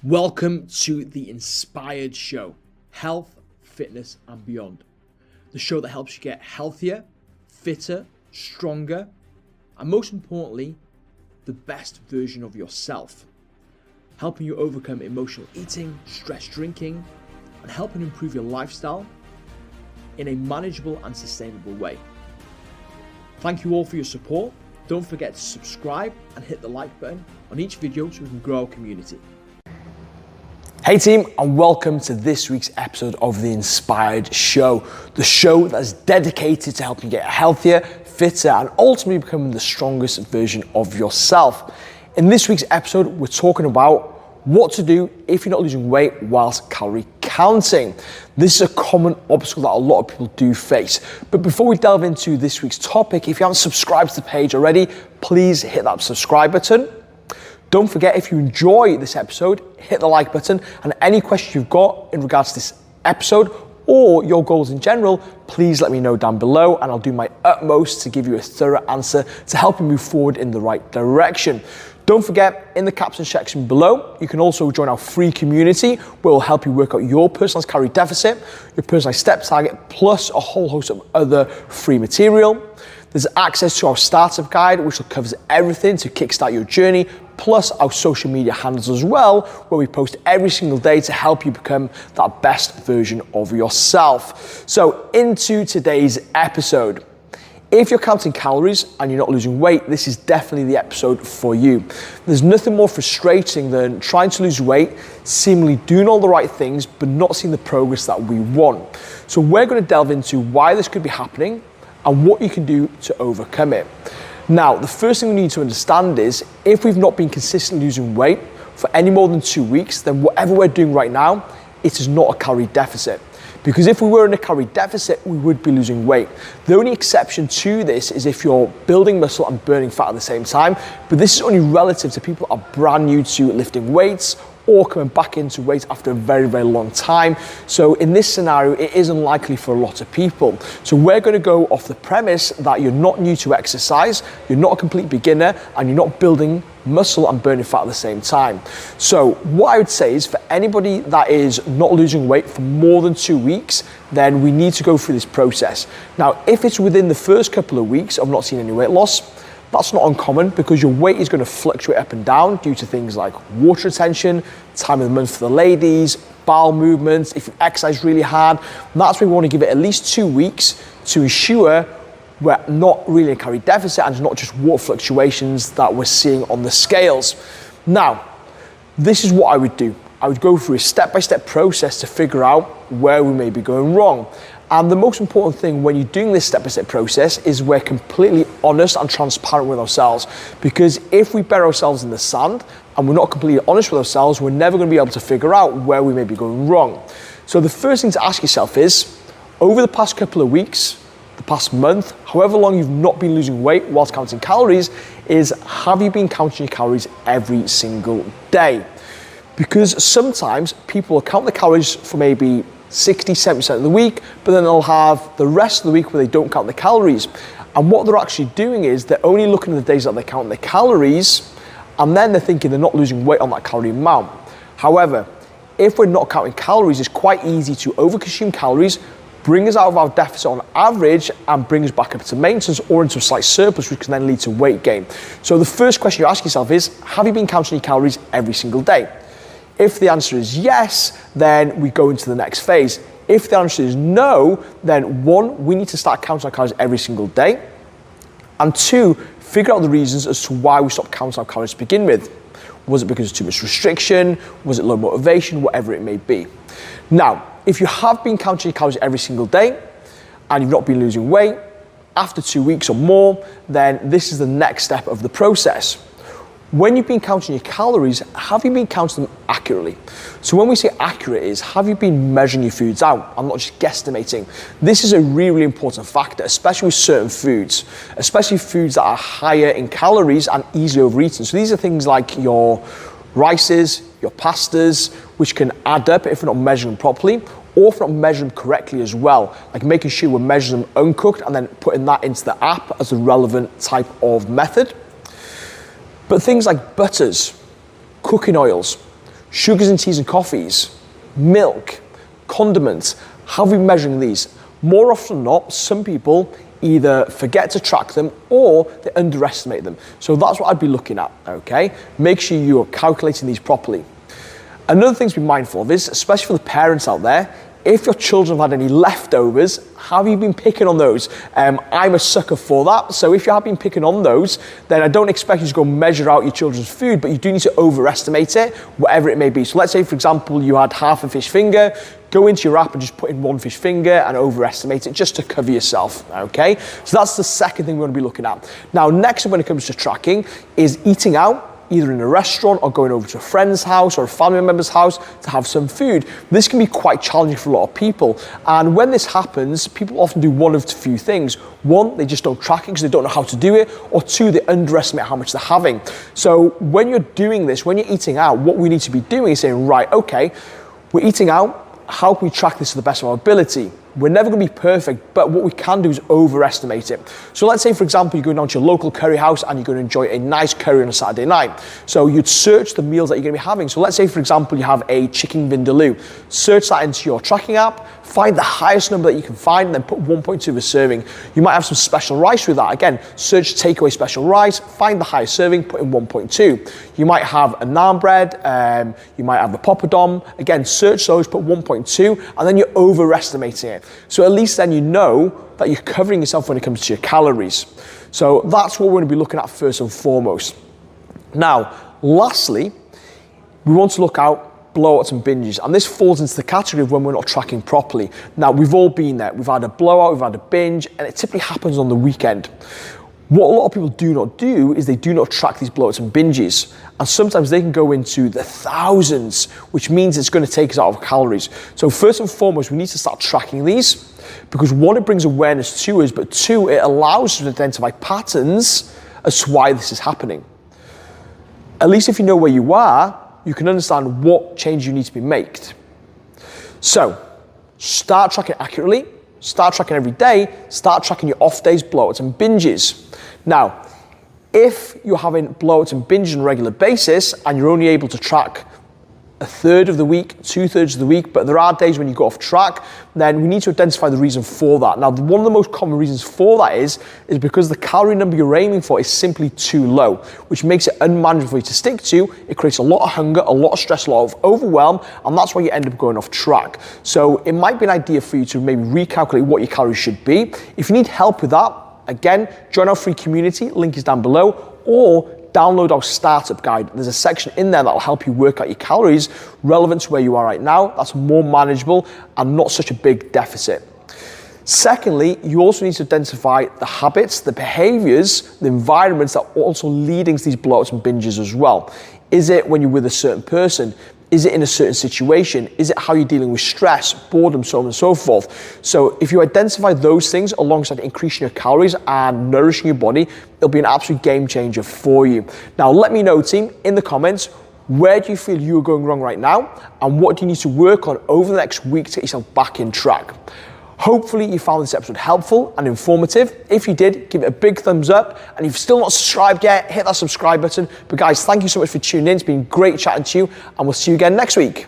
Welcome to the Inspired Show, health, fitness and beyond. The show that helps you get healthier, fitter, stronger, and most importantly, the best version of yourself. Helping you overcome emotional eating, stress drinking, and helping improve your lifestyle in a manageable and sustainable way. Thank you all for your support. Don't forget to subscribe and hit the like button on each video so we can grow our community. Hey team, and welcome to this week's episode of The Inspired Show, the show that is dedicated to helping you get healthier, fitter, and ultimately becoming the strongest version of yourself. In this week's episode, we're talking about what to do if you're not losing weight whilst calorie counting. This is a common obstacle that a lot of people do face. But before we delve into this week's topic, if you haven't subscribed to the page already, please hit that subscribe button. Don't forget, if you enjoy this episode, hit the like button, and any questions you've got in regards to this episode or your goals in general, please let me know down below and I'll do my utmost to give you a thorough answer to help you move forward in the right direction. Don't forget, in the caption section below, you can also join our free community where we'll help you work out your personalized calorie deficit, your personalized step target, plus a whole host of other free material. There's access to our startup guide, which covers everything to kickstart your journey, plus our social media handles as well, where we post every single day to help you become that best version of yourself. So into today's episode. If you're counting calories and you're not losing weight, this is definitely the episode for you. There's nothing more frustrating than trying to lose weight, seemingly doing all the right things, but not seeing the progress that we want. So we're going to delve into why this could be happening and what you can do to overcome it. Now, the first thing we need to understand is if we've not been consistently losing weight for any more than 2 weeks, then whatever we're doing right now, it is not a calorie deficit. Because if we were in a calorie deficit, we would be losing weight. The only exception to this is if you're building muscle and burning fat at the same time, but this is only relative to people that are brand new to lifting weights or coming back into weight after a very, very long time. So in this scenario, it is unlikely for a lot of people. So we're gonna go off the premise that you're not new to exercise, you're not a complete beginner, and you're not building muscle and burning fat at the same time. So what I would say is for anybody that is not losing weight for more than 2 weeks, then we need to go through this process. Now, if it's within the first couple of weeks of not seeing any weight loss, that's not uncommon because your weight is going to fluctuate up and down due to things like water retention, time of the month for the ladies, bowel movements, if you exercise really hard. That's why we want to give it at least 2 weeks to ensure we're not really in a calorie deficit and it's not just water fluctuations that we're seeing on the scales. Now, this is what I would do. I would go through a step-by-step process to figure out where we may be going wrong. And the most important thing when you're doing this step-by-step process is we're completely honest and transparent with ourselves. Because if we bury ourselves in the sand and we're not completely honest with ourselves, we're never going to be able to figure out where we may be going wrong. So the first thing to ask yourself is, over the past couple of weeks, the past month, however long you've not been losing weight whilst counting calories, is have you been counting your calories every single day? Because sometimes people will count the calories for maybe 60-70% of the week, but then they'll have the rest of the week where they don't count the calories. And what they're actually doing is they're only looking at the days that they count the calories, and then they're thinking they're not losing weight on that calorie amount. However, if we're not counting calories, it's quite easy to overconsume calories, bring us out of our deficit on average, and bring us back up to maintenance or into a slight surplus, which can then lead to weight gain. So the first question you ask yourself is, have you been counting your calories every single day? If the answer is yes, then we go into the next phase. If the answer is no, then one, we need to start counting our calories every single day. And two, figure out the reasons as to why we stopped counting our calories to begin with. Was it because of too much restriction? Was it low motivation? Whatever it may be. Now, if you have been counting your calories every single day and you've not been losing weight, after 2 weeks or more, then this is the next step of the process. When you've been counting your calories, have you been counting them accurately? So when we say accurate is, have you been measuring your foods out? I'm not just guesstimating. This is a really, really important factor, especially with certain foods, especially foods that are higher in calories and easily overeaten. So these are things like your rices, your pastas, which can add up if we're not measuring them properly, or if we're not measuring them correctly as well, like making sure we're measuring them uncooked and then putting that into the app as a relevant type of method. But things like butters, cooking oils, Sugars in teas and coffees, milk, condiments, how are we measuring these? More often than not, some people either forget to track them or they underestimate them. So that's what I'd be looking at, okay? Make sure you're calculating these properly. Another thing to be mindful of is, especially for the parents out there, if your children have had any leftovers, have you been picking on those? I'm a sucker for that. So if you have been picking on those, then I don't expect you to go measure out your children's food, but you do need to overestimate it, whatever it may be. So let's say, for example, you had half a fish finger, go into your app and just put in one fish finger and overestimate it just to cover yourself, okay? So that's the second thing we're gonna be looking at. Now, next when it comes to tracking is eating out, either in a restaurant or going over to a friend's house or a family member's house to have some food. This can be quite challenging for a lot of people. And when this happens, people often do one of a few things. One, they just don't track it because they don't know how to do it. Or two, they underestimate how much they're having. So when you're doing this, when you're eating out, what we need to be doing is saying, right, okay, we're eating out. How can we track this to the best of our ability? We're never going to be perfect, but what we can do is overestimate it. So let's say, for example, you're going down to your local curry house and you're going to enjoy a nice curry on a Saturday night. So you'd search the meals that you're going to be having. So let's say, for example, you have a chicken vindaloo. Search that into your tracking app, find the highest number that you can find, and then put 1.2 of a serving. You might have some special rice with that. Again, search takeaway special rice, find the highest serving, put in 1.2. You might have a naan bread, you might have the poppadom. Again, search those, put 1.2, and then you're overestimating it. So at least then you know that you're covering yourself when it comes to your calories. So that's what we're going to be looking at first and foremost. Now, lastly, we want to look out blowouts and binges, and this falls into the category of when we're not tracking properly. Now, we've all been there. We've had a blowout, we've had a binge, and it typically happens on the weekend. What a lot of people do not do is they do not track these blowouts and binges. And sometimes they can go into the thousands, which means it's going to take us out of calories. So first and foremost, we need to start tracking these because one, it brings awareness to us, but two, it allows us to identify patterns as to why this is happening. At least if you know where you are, you can understand what change you need to be made. So start tracking accurately, start tracking every day, start tracking your off days, blowouts and binges. Now, if you're having blowouts and binges on a regular basis and you're only able to track a third of the week, 2/3 of the week, but there are days when you go off track, then we need to identify the reason for that. Now, one of the most common reasons for that is because the calorie number you're aiming for is simply too low, which makes it unmanageable for you to stick to. It creates a lot of hunger, a lot of stress, a lot of overwhelm, and that's why you end up going off track. So it might be an idea for you to maybe recalculate what your calories should be. If you need help with that, again, join our free community, link is down below, or download our startup guide. There's a section in there that will help you work out your calories relevant to where you are right now. That's more manageable and not such a big deficit. Secondly, you also need to identify the habits, the behaviors, the environments that are also leading to these blowouts and binges as well. Is it when you're with a certain person? Is it in a certain situation? Is it how you're dealing with stress, boredom, so on and so forth? So if you identify those things alongside increasing your calories and nourishing your body, it'll be an absolute game changer for you. Now, let me know, team, in the comments, where do you feel you are going wrong right now? And what do you need to work on over the next week to get yourself back in track? Hopefully you found this episode helpful and informative. If you did, give it a big thumbs up. And if you've still not subscribed yet, hit that subscribe button. But guys, thank you so much for tuning in. It's been great chatting to you, and we'll see you again next week.